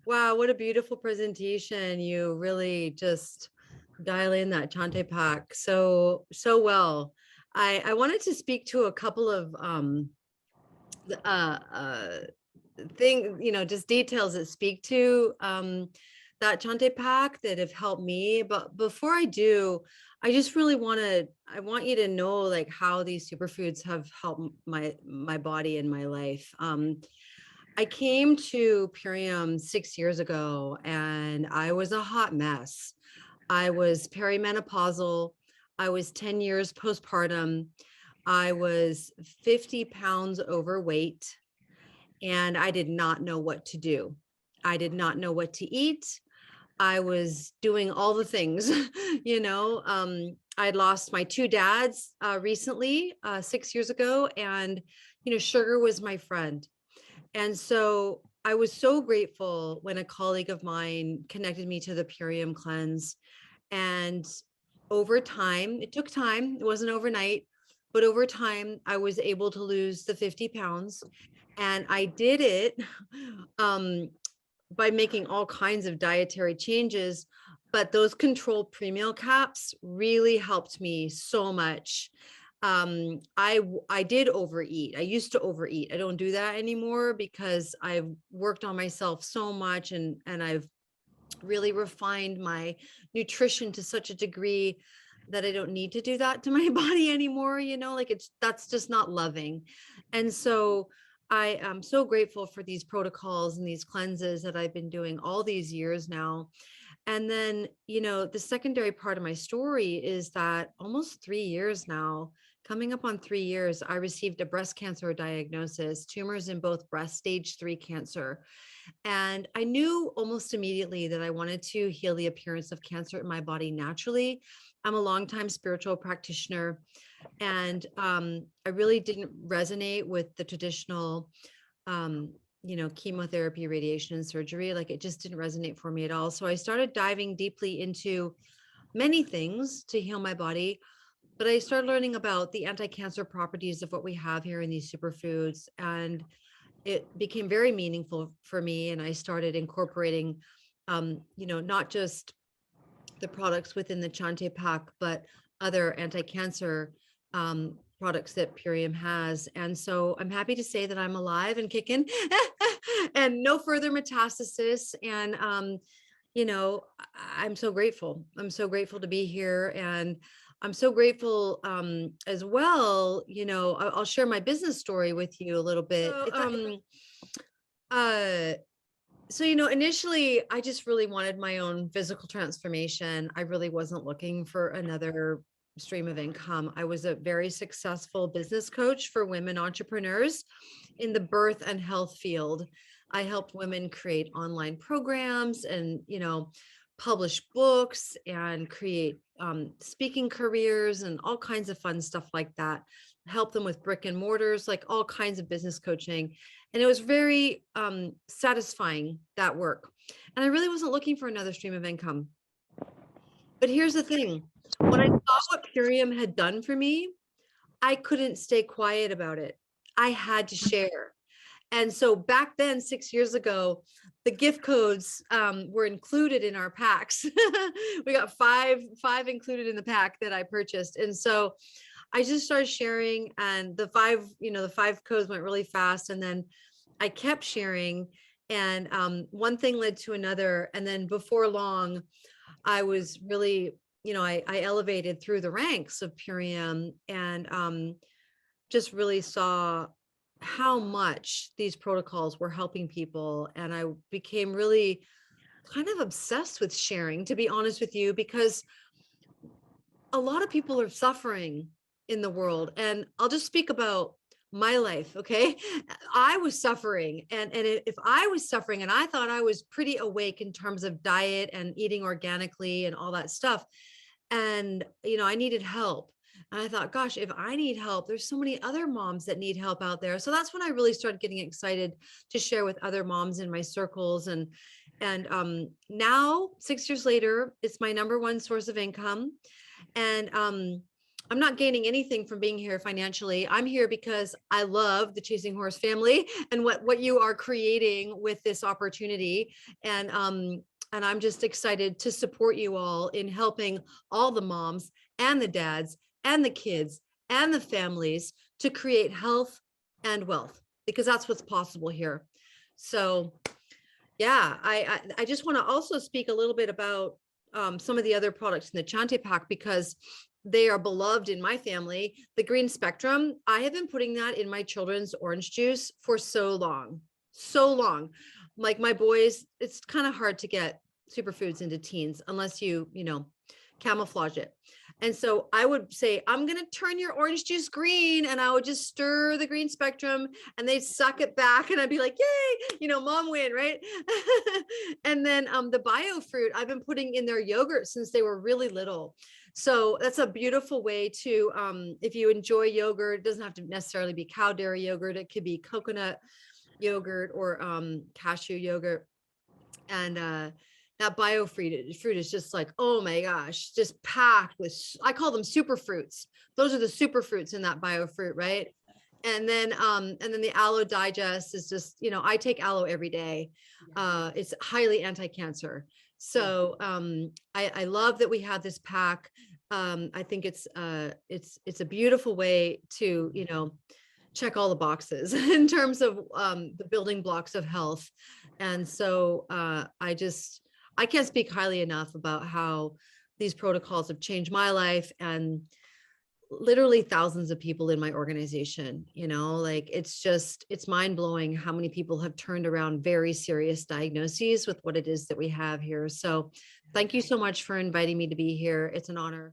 Wow, what a beautiful presentation. You really just dial in that Chante pack so well. I wanted to speak to a couple of th- uh uh thing, just details that speak to that Chante pack that have helped me. But before I do, I want you to know like how these superfoods have helped my body and my life. I came to Purium 6 years ago and I was a hot mess. I was perimenopausal. I was 10 years postpartum. I was 50 pounds overweight and I did not know what to do. I did not know what to eat. I was doing all the things, I'd lost my two dads recently, 6 years ago, and, sugar was my friend. And so I was so grateful when a colleague of mine connected me to the Purium cleanse. And over time, it took time, it wasn't overnight, but over time, I was able to lose the 50 pounds. And I did it um, by making all kinds of dietary changes. But those controlled pre-meal caps really helped me so much. I did overeat. I used to overeat. I don't do that anymore because I've worked on myself so much, and I've really refined my nutrition to such a degree that I don't need to do that to my body anymore, like that's just not loving. And so I am so grateful for these protocols and these cleanses that I've been doing all these years now. And then, the secondary part of my story is that almost 3 years now, coming up on 3 years, I received a breast cancer diagnosis, tumors in both breast stage 3 cancer. And I knew almost immediately that I wanted to heal the appearance of cancer in my body naturally. I'm a longtime spiritual practitioner, and I really didn't resonate with the traditional chemotherapy, radiation, and surgery. Like it just didn't resonate for me at all. So I started diving deeply into many things to heal my body. But I started learning about the anti-cancer properties of what we have here in these superfoods. And it became very meaningful for me. And I started incorporating, not just the products within the Chante pack, but other anti-cancer products that Purium has. And so I'm happy to say that I'm alive and kicking and no further metastasis. And, I'm so grateful. I'm so grateful to be here. And I'm so grateful as well. I'll share my business story with you a little bit. Uh, initially, I just really wanted my own physical transformation. I really wasn't looking for another stream of income. I was a very successful business coach for women entrepreneurs in the birth and health field. I helped women create online programs and, publish books and create speaking careers and all kinds of fun stuff like that. Help them with brick and mortars, like all kinds of business coaching. And it was very satisfying, that work. And I really wasn't looking for another stream of income. But here's the thing, when I saw what Purium had done for me, I couldn't stay quiet about it. I had to share. And so back then, 6 years ago, the gift codes were included in our packs. We got five included in the pack that I purchased. And so I just started sharing, and the five codes went really fast. And then I kept sharing, and one thing led to another. And then before long, I was really, I elevated through the ranks of Purium, and just really saw how much these protocols were helping people. And I became really kind of obsessed with sharing, to be honest with you, because a lot of people are suffering in the world. And I'll just speak about my life. Okay. I was suffering. And if I was suffering and I thought I was pretty awake in terms of diet and eating organically and all that stuff, and, I needed help. And I thought, gosh, if I need help, there's so many other moms that need help out there. So that's when I really started getting excited to share with other moms in my circles. And now, 6 years later, it's my number one source of income. And I'm not gaining anything from being here financially. I'm here because I love the Chasing Horse family and what you are creating with this opportunity. And I'm just excited to support you all in helping all the moms and the dads and the kids and the families to create health and wealth, because that's what's possible here. So yeah, I just want to also speak a little bit about some of the other products in the Chante pack, because they are beloved in my family. The green spectrum, I have been putting that in my children's orange juice for so long, so long. Like my boys, it's kind of hard to get superfoods into teens unless you camouflage it. And so I would say, I'm going to turn your orange juice green. And I would just stir the green spectrum and they'd suck it back. And I'd be like, yay, mom win, right? And then the bio fruit, I've been putting in their yogurt since they were really little. So that's a beautiful way to, if you enjoy yogurt, it doesn't have to necessarily be cow dairy yogurt. It could be coconut yogurt or cashew yogurt. And that fruit is just like, oh my gosh, just packed with, I call them super fruits. Those are the super fruits in that bio fruit, right? And then the aloe digest is just, I take aloe every day. It's highly anti-cancer. So I love that we have this pack. I think it's a beautiful way to, check all the boxes in terms of the building blocks of health. And so I can't speak highly enough about how these protocols have changed my life and literally thousands of people in my organization. Like it's mind blowing how many people have turned around very serious diagnoses with what it is that we have here. So thank you so much for inviting me to be here. It's an honor.